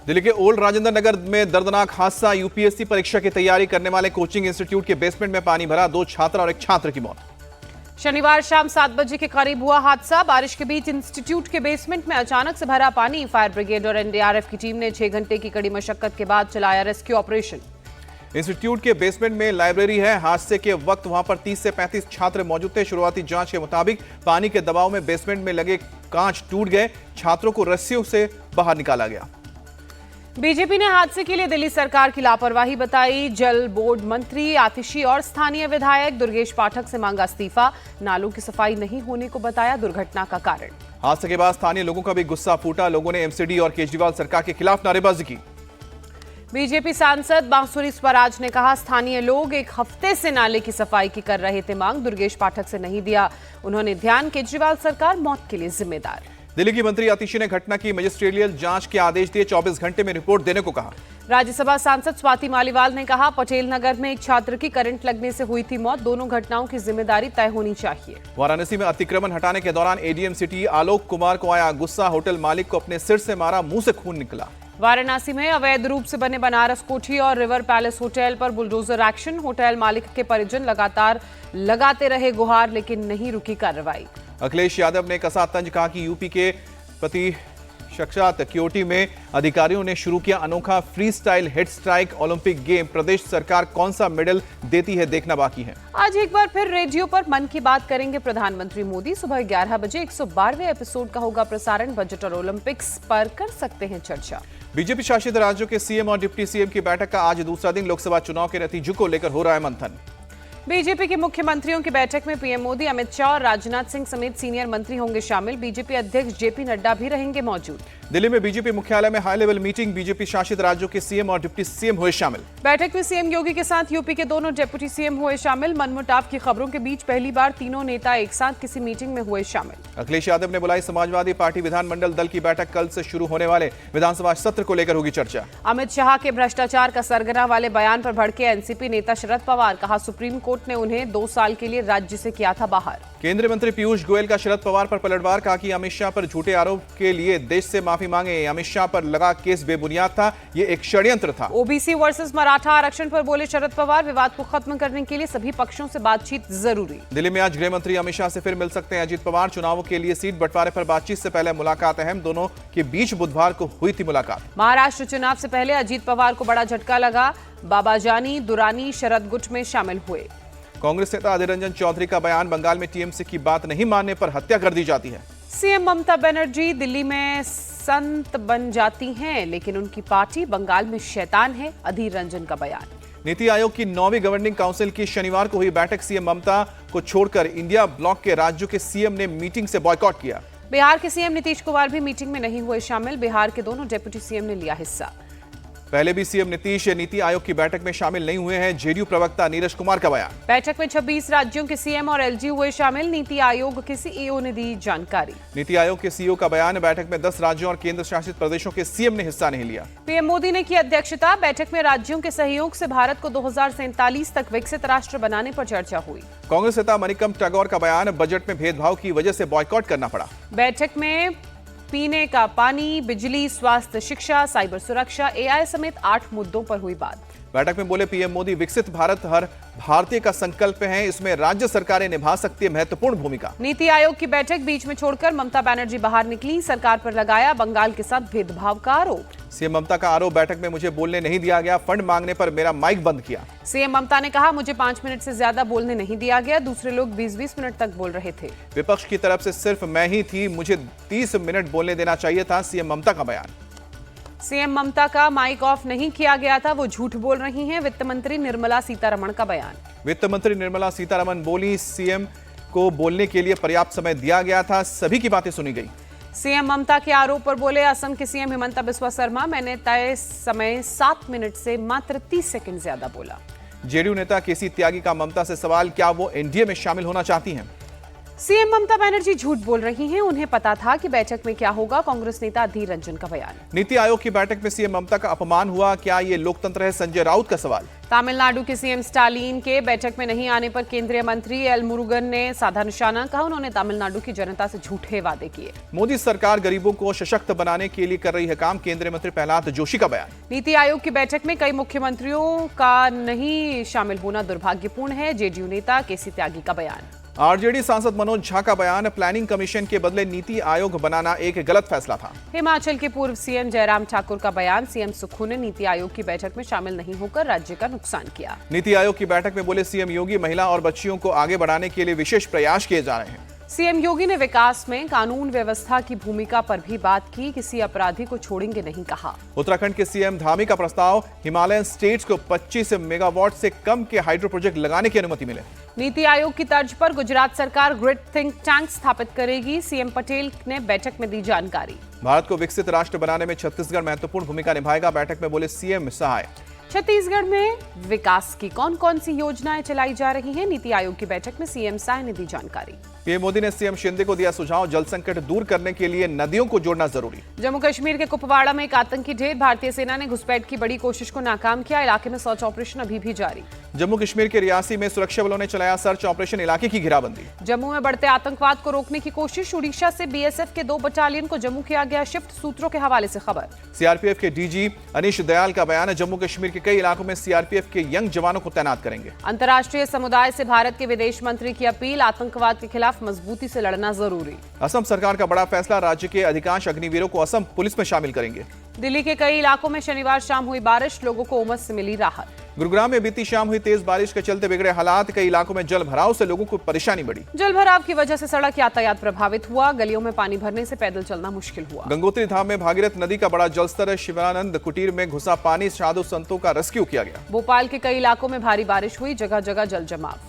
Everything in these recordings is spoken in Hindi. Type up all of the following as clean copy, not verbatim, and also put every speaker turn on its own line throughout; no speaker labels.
दिल्ली के ओल्ड राजेंद्र नगर में दर्दनाक हादसा। यूपीएससी परीक्षा की तैयारी करने वाले कोचिंग इंस्टीट्यूट के बेसमेंट में पानी भरा, 2 छात्र और एक छात्र की मौत।
शनिवार शाम 7 बजे के करीब हुआ हादसा। बारिश के बीच इंस्टीट्यूट के बेसमेंट में अचानक से भरा पानी। फायर ब्रिगेड और एनडीआरएफ की टीम ने 6 घंटे की कड़ी मशक्कत के बाद चलाया रेस्क्यू ऑपरेशन।
इंस्टीट्यूट के बेसमेंट में लाइब्रेरी है। हादसे के वक्त वहां पर 30 से 35 छात्र मौजूद थे। शुरुआती जांच के मुताबिक पानी के दबाव में बेसमेंट में लगे कांच टूट गए। छात्रों को रस्सियों से बाहर निकाला गया।
बीजेपी ने हादसे के लिए दिल्ली सरकार की लापरवाही बताई। जल बोर्ड मंत्री आतिशी और स्थानीय विधायक दुर्गेश पाठक से मांगा इस्तीफा। नालों की सफाई नहीं होने को बताया दुर्घटना का कारण।
हादसे के बाद स्थानीय लोगों का भी गुस्सा फूटा। लोगों ने एमसीडी और केजरीवाल सरकार के खिलाफ नारेबाजी की।
बीजेपी सांसद बांसुरी स्वराज ने कहा, स्थानीय लोग 1 हफ्ते से नाले की सफाई की कर रहे थे मांग, दुर्गेश पाठक से नहीं दिया उन्होंने ध्यान। केजरीवाल सरकार मौत के लिए जिम्मेदार।
दिल्ली की मंत्री आतिशी ने घटना की मजिस्ट्रियल जांच के आदेश दिए। 24 घंटे में रिपोर्ट देने को कहा।
राज्यसभा सांसद स्वाति मालीवाल ने कहा, पटेल नगर में एक छात्र की करंट लगने से हुई थी मौत। दोनों घटनाओं की जिम्मेदारी तय होनी चाहिए।
वाराणसी में अतिक्रमण हटाने के दौरान एडीएम सिटी आलोक कुमार को आया गुस्सा। होटल मालिक को अपने सिर से मारा, मुंह से खून निकला।
वाराणसी में अवैध रूप से बने बनारस कोठी और रिवर पैलेस होटल पर बुलडोजर एक्शन। होटल मालिक के परिजन लगातार लगाते रहे गुहार, लेकिन नहीं रुकी कार्रवाई।
अखिलेश यादव ने कसा तंज, कहा कि यूपी के प्रति शख्सियत क्योटी में अधिकारियों ने शुरू किया अनोखा freestyle head strike Olympic game. प्रदेश सरकार कौन सा मेडल देती है, देखना बाकी है।
आज एक बार फिर रेडियो पर मन की बात करेंगे प्रधानमंत्री मोदी। सुबह 11 बजे 112वें एपिसोड का होगा प्रसारण। बजट और ओलंपिक्स पर कर सकते हैं चर्चा।
बीजेपी शासित राज्यों के सीएम और डिप्टी सीएम की बैठक का आज दूसरा दिन। लोकसभा चुनाव के नतीजों को लेकर हो रहा है मंथन।
बीजेपी के मुख्यमंत्रियों की बैठक में पीएम मोदी, अमित शाह और राजनाथ सिंह समेत सीनियर मंत्री होंगे शामिल। बीजेपी अध्यक्ष जेपी नड्डा भी रहेंगे मौजूद।
दिल्ली में बीजेपी मुख्यालय में हाई लेवल मीटिंग। बीजेपी शासित राज्यों के सीएम और डिप्टी सीएम हुए शामिल।
बैठक में सीएम योगी के साथ यूपी के दोनों डिप्टी सीएम हुए शामिल। मनमुटाव की खबरों के बीच पहली बार तीनों नेता एक साथ किसी मीटिंग में हुए शामिल।
अखिलेश यादव ने बुलाई समाजवादी पार्टी विधानमंडल दल की बैठक। कल से शुरू होने वाले विधानसभा सत्र को लेकर होगी चर्चा।
अमित शाह के भ्रष्टाचार का सरगना वाले बयान पर भड़के एनसीपी नेता शरद पवार। कहा, सुप्रीम कोर्ट ने उन्हें 2 साल के लिए राज्य से किया था बाहर।
केंद्रीय मंत्री पीयूष गोयल का शरद पवार पर पलटवार। कहा कि अमित शाह पर झूठे आरोप के लिए देश से माफी मांगे। अमित शाह पर लगा केस बेबुनियाद था, ये एक षड्यंत्र था।
ओबीसी वर्सेस मराठा आरक्षण पर बोले शरद पवार, विवाद को खत्म करने के लिए सभी पक्षों से बातचीत जरूरी।
दिल्ली में आज गृह मंत्री अमित शाह से फिर मिल सकते हैं अजीत पवार। चुनावों के लिए सीट बंटवारे पर बातचीत से पहले मुलाकात अहम। दोनों के बीच बुधवार को हुई थी मुलाकात।
महाराष्ट्र चुनाव से पहले अजीत पवार को बड़ा झटका लगा। बाबाजानी दुरानी शरद गुट में शामिल हुए।
कांग्रेस नेता अधीर रंजन चौधरी का बयान, बंगाल में टीएमसी की बात नहीं मानने पर हत्या कर दी जाती है।
सीएम ममता बनर्जी दिल्ली में संत बन जाती हैं, लेकिन उनकी पार्टी बंगाल में शैतान है। अधीर रंजन का बयान।
नीति आयोग की 9वीं गवर्निंग काउंसिल की शनिवार को हुई बैठक। सीएम ममता को छोड़कर इंडिया ब्लॉक के राज्यों के सीएम ने मीटिंग से बॉयकॉट किया।
बिहार के सीएम नीतीश कुमार भी मीटिंग में नहीं हुए शामिल। बिहार के दोनों डिप्टी सीएम ने लिया हिस्सा।
पहले भी सीएम नीतीश नीति आयोग की बैठक में शामिल नहीं हुए हैं। जेडीयू प्रवक्ता नीरज कुमार का बयान।
बैठक में 26 राज्यों के सीएम और एलजी हुए शामिल। नीति आयोग के सीईओ ने दी जानकारी।
नीति आयोग के सीईओ का बयान। बैठक में 10 राज्यों और केंद्र शासित प्रदेशों के सीएम ने हिस्सा नहीं लिया।
पीएम मोदी ने की अध्यक्षता। बैठक में राज्यों के सहयोग से भारत को 2047 तक विकसित राष्ट्र बनाने पर चर्चा हुई।
कांग्रेस नेता मणिकम टैगोर का बयान, बजट में भेदभाव की वजह से बॉयकॉट करना पड़ा।
बैठक में पीने का पानी, बिजली, स्वास्थ्य, शिक्षा, साइबर सुरक्षा, एआई समेत 8 मुद्दों पर हुई बात।
बैठक में बोले पीएम मोदी, विकसित भारत हर भारतीय का संकल्प है, इसमें राज्य सरकारें निभा सकती है महत्वपूर्ण भूमिका।
नीति आयोग की बैठक बीच में छोड़कर ममता बनर्जी बाहर निकली। सरकार पर लगाया बंगाल के साथ भेदभाव का आरोप।
सीएम ममता का आरोप, बैठक में मुझे बोलने नहीं दिया गया, फंड मांगने पर मेरा माइक बंद किया।
सीएम ममता ने कहा, मुझे 5 मिनट से ज्यादा बोलने नहीं दिया गया, दूसरे लोग 20-20 मिनट तक बोल रहे थे।
विपक्ष की तरफ से सिर्फ मैं ही थी, मुझे 30 मिनट बोलने देना चाहिए था। सीएम ममता का बयान।
सीएम ममता का माइक ऑफ नहीं किया गया था, वो झूठ बोल रही हैं। वित्त मंत्री निर्मला सीतारमण का बयान।
वित्त मंत्री निर्मला सीतारमण बोली, सीएम को बोलने के लिए पर्याप्त समय दिया गया था, सभी की बातें सुनी गई।
सीएम ममता के आरोप पर बोले असम के सीएम हिमंता बिस्वा शर्मा, मैंने तय समय 7 मिनट से मात्र 30 सेकंड ज्यादा बोला।
जेडीयू नेता केसी त्यागी का ममता से सवाल, क्या वो एनडीए में शामिल होना चाहती हैं?
सीएम ममता बनर्जी झूठ बोल रही हैं। उन्हें पता था कि बैठक में क्या होगा। कांग्रेस नेता अधीर रंजन का बयान।
नीति आयोग की बैठक में सीएम ममता का अपमान हुआ, क्या ये लोकतंत्र है? संजय राउत का सवाल।
तमिलनाडु के सीएम स्टालिन के बैठक में नहीं आने पर केंद्रीय मंत्री एल मुरुगन ने साधा निशाना। कहा उन्होंने तमिलनाडु की जनता से झूठे वादे किए।
मोदी सरकार गरीबों को सशक्त बनाने के लिए कर रही है काम, केंद्रीय मंत्री प्रहलाद जोशी का बयान।
नीति आयोग की बैठक में कई मुख्यमंत्रियों का नहीं शामिल होना दुर्भाग्यपूर्ण है। जेडीयू नेता केसी त्यागी का बयान।
आरजेडी सांसद मनोज झा का बयान, प्लानिंग कमीशन के बदले नीति आयोग बनाना एक गलत फैसला था।
हिमाचल के पूर्व सीएम जयराम ठाकुर का बयान, सीएम सुक्खू ने नीति आयोग की बैठक में शामिल नहीं होकर राज्य का नुकसान किया।
नीति आयोग की बैठक में बोले सीएम योगी, महिला और बच्चियों को आगे बढ़ाने के लिए विशेष प्रयास किए जा रहे हैं।
सीएम योगी ने विकास में कानून व्यवस्था की भूमिका पर भी बात की, किसी अपराधी को छोड़ेंगे नहीं कहा।
उत्तराखंड के सीएम धामी का प्रस्ताव, हिमालयन स्टेट्स को 25 मेगावाट से कम के हाइड्रो प्रोजेक्ट लगाने की अनुमति मिले।
नीति आयोग की तर्ज पर गुजरात सरकार ग्रिड थिंक टैंक स्थापित करेगी, सीएम पटेल ने बैठक में दी जानकारी।
भारत को विकसित राष्ट्र बनाने में छत्तीसगढ़ महत्वपूर्ण भूमिका निभाएगा, बैठक में बोले सीएम सहाय।
छत्तीसगढ़ में विकास की कौन कौन सी योजनाएं चलाई जा रही हैं, नीति आयोग की बैठक में सीएम सहाय ने दी जानकारी।
पीएम मोदी ने सीएम शिंदे को दिया सुझाव, जल संकट दूर करने के लिए नदियों को जोड़ना जरूरी।
जम्मू कश्मीर के कुपवाड़ा में एक आतंकी ढेर, भारतीय सेना ने घुसपैठ की बड़ी कोशिश को नाकाम किया, इलाके में सर्च ऑपरेशन अभी भी जारी।
जम्मू कश्मीर के रियासी में सुरक्षा बलों ने चलाया सर्च ऑपरेशन, इलाके की घेराबंदी।
जम्मू में बढ़ते आतंकवाद को रोकने की कोशिश, उड़ीसा से बीएसएफ के 2 बटालियन को जम्मू किया गया शिफ्ट, सूत्रों के हवाले से खबर।
सीआरपीएफ के डीजी अनीश दयाल का बयान है, जम्मू कश्मीर के कई इलाकों में सीआरपीएफ के यंग जवानों को तैनात करेंगे।
अंतर्राष्ट्रीय समुदाय से भारत के विदेश मंत्री की अपील, आतंकवाद के खिलाफ मजबूती से लड़ना जरूरी।
असम सरकार का बड़ा फैसला, राज्य के अधिकांश अग्निवीरों को असम पुलिस में शामिल करेंगे।
दिल्ली के कई इलाकों में शनिवार शाम हुई बारिश, लोगों को उमस से मिली राहत।
गुरुग्राम में बीती शाम हुई तेज बारिश के चलते बिगड़े हालात, कई इलाकों में जल भराव से लोगों को परेशानी बढ़ी।
जल भराव की वजह से सड़क यातायात प्रभावित हुआ, गलियों में पानी भरने से पैदल चलना मुश्किल हुआ।
गंगोत्री धाम में भागीरथ नदी का बड़ा जलस्तर, शिवानंद कुटीर में घुसा पानी, साधु संतों का रेस्क्यू किया गया।
भोपाल के कई इलाकों में भारी बारिश हुई, जगह जगह जल जमाव।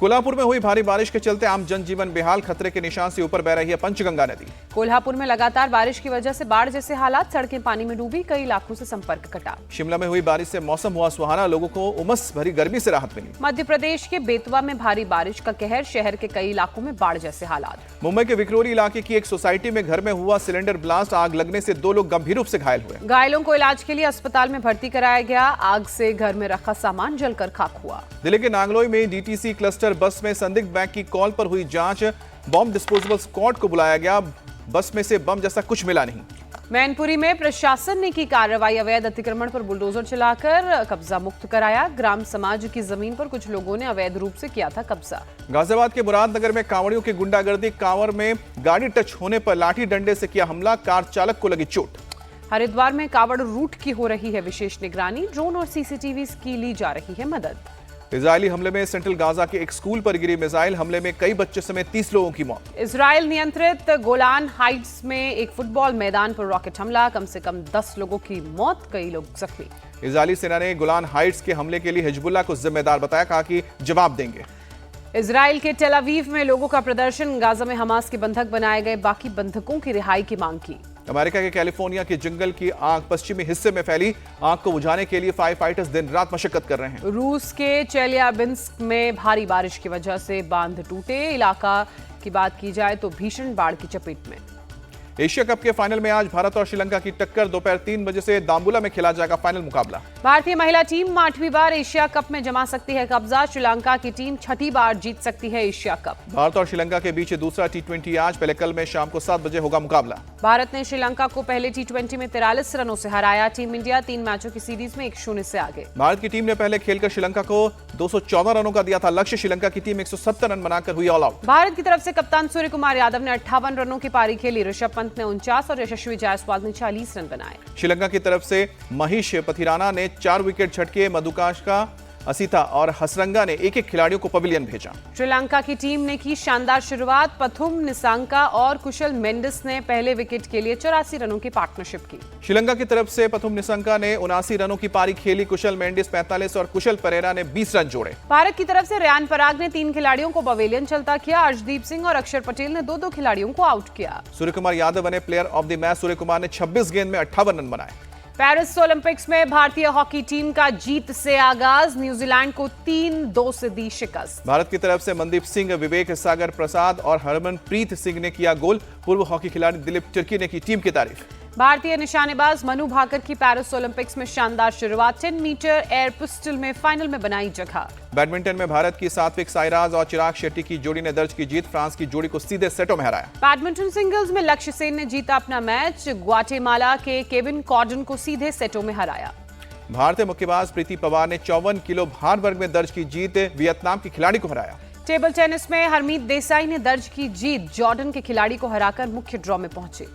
कोल्हापुर में हुई भारी बारिश के चलते आम जनजीवन बेहाल, खतरे के निशान से ऊपर बह रही है पंचगंगा नदी।
कोल्हापुर में लगातार बारिश की वजह से बाढ़ जैसे हालात, सड़कें पानी में डूबी, कई इलाकों से संपर्क कटा।
शिमला में हुई बारिश से मौसम हुआ सुहाना, लोगों को उमस भरी गर्मी से राहत मिली।
मध्य प्रदेश के बेतवा में भारी बारिश का कहर, शहर के कई इलाकों में बाढ़ जैसे हालात।
मुंबई के विक्रोली इलाके की एक सोसाइटी में घर में हुआ सिलेंडर ब्लास्ट, आग लगने से 2 लोग गंभीर रूप से घायल हुए।
घायलों को इलाज के लिए अस्पताल में भर्ती कराया गया, आग से घर में रखा सामान जलकर खाक हुआ।
दिल्ली के नांगलोई में डीटीसी क्लस्टर बस में संदिग्ध बैंक की कॉल पर हुई जांच, बॉम्ब डिस्पोजेबल स्क्वाड को बुलाया गया, बस में से बम जैसा कुछ मिला नहीं।
मैनपुरी में प्रशासन ने की कार्रवाई, अवैध अतिक्रमण पर बुलडोजर चलाकर कब्जा मुक्त कराया, ग्राम समाज की जमीन पर कुछ लोगों ने अवैध रूप से किया था कब्जा।
गाजियाबाद के मुरादनगर में कांवड़ियों की गुंडागर्दी, कांवर में गाड़ी टच होने पर लाठी डंडे से किया हमला, कार चालक को लगी चोट।
हरिद्वार में कावड़ रूट की हो रही है विशेष निगरानी, ड्रोन और सीसीटीवी की ली जा रही है मदद।
इजरायली हमले में सेंट्रल गाजा के एक स्कूल पर गिरी मिसाइल, हमले में कई बच्चे समेत 30 लोगों की मौत।
इजराइल नियंत्रित गोलान हाइट्स में एक फुटबॉल मैदान पर रॉकेट हमला, कम से कम 10 लोगों की मौत, कई लोग जख्मी।
इजरायली सेना ने गोलान हाइट्स के हमले के लिए हिजबुल्लाह को जिम्मेदार बताया, कहा कि जवाब देंगे।
इजराइल के टेल अवीव में लोगों का प्रदर्शन, गाजा में हमास के बंधक बनाए गए, बाकी बंधकों की रिहाई की मांग की।
अमेरिका के कैलिफोर्निया के जंगल की आग पश्चिमी हिस्से में फैली, आग को बुझाने के लिए फायर फाइटर्स दिन रात मशक्कत कर रहे हैं।
रूस के चेल्याबिंस्क में भारी बारिश की वजह से बांध टूटे, इलाका की बात की जाए तो भीषण बाढ़ की चपेट में।
एशिया कप के फाइनल में आज भारत और श्रीलंका की टक्कर, दोपहर 3 बजे से दाम्बुला में खेला जाएगा फाइनल मुकाबला।
भारतीय महिला टीम 8वीं बार एशिया कप में जमा सकती है कब्जा, श्रीलंका की टीम 6ठी बार जीत सकती है एशिया कप।
भारत और श्रीलंका के बीच दूसरा T20 आज, पहले कल में शाम को 7 बजे होगा मुकाबला।
भारत ने श्रीलंका को पहले T20 में 43 रनों से हराया, टीम इंडिया 3 मैचों की सीरीज में 1-0 से आगे।
भारत की टीम ने पहले खेलकर श्रीलंका को 214 रनों का दिया था लक्ष्य, श्रीलंका की टीम 170 रन बनाकर हुई ऑल आउट।
भारत की तरफ से कप्तान सूर्य कुमार यादव ने 58 रनों की पारी खेली, ऋषभ पंत ने 49 और यशस्वी जायसवाल ने 40 रन बनाए।
श्रीलंका की तरफ से महीश पथिराना ने 4 विकेट झटके, मधुकाशका, असीता और हसरंगा ने एक-एक खिलाड़ियों को पवेलियन भेजा।
श्रीलंका की टीम ने की शानदार शुरुआत, पथुम निसांका और कुशल मेंडिस ने पहले विकेट के लिए 84 रनों की पार्टनरशिप की।
श्रीलंका की तरफ से पथुम निसांका ने 79 रनों की पारी खेली, कुशल मेंडिस 45 और कुशल परेरा ने 20 रन जोड़े।
भारत की तरफ से रेयान पराग ने 3 खिलाड़ियों को पवेलियन चलता किया, अर्शदीप सिंह और अक्षर पटेल ने 2-2 खिलाड़ियों को आउट किया।
सूर्य कुमार यादव बने player of the match, Surya Kumar ने 26 गेंद में 58 रन बनाए।
पेरिस ओलंपिक्स में भारतीय हॉकी टीम का जीत से आगाज, न्यूजीलैंड को 3-2 से दी शिकस्त।
भारत की तरफ से मनदीप सिंह, विवेक सागर प्रसाद और हरमनप्रीत सिंह ने किया गोल। पूर्व हॉकी खिलाड़ी दिलीप तिर्की ने की टीम की तारीफ।
भारतीय निशानेबाज मनु भाकर की पेरिस ओलंपिक्स में शानदार शुरुआत, 10 मीटर एयर पिस्टल में फाइनल में बनाई जगह।
बैडमिंटन में भारत की सात्विक साईराज और चिराग शेट्टी की जोड़ी ने दर्ज की जीत, फ्रांस की जोड़ी को सीधे सेटों में हराया।
बैडमिंटन सिंगल्स में लक्ष्य सेन ने जीता अपना मैच, ग्वाटेमाला के केविन कॉर्डन को सीधे सेटों में हराया।
भारतीय मुक्केबाज प्रीति पवार ने 54 किलो भार वर्ग में दर्ज की जीत, वियतनाम की खिलाड़ी को हराया।
टेबल टेनिस में हरमीत देसाई ने दर्ज की जीत, जॉर्डन के खिलाड़ी को हराकर मुख्य ड्रॉ में पहुंचे।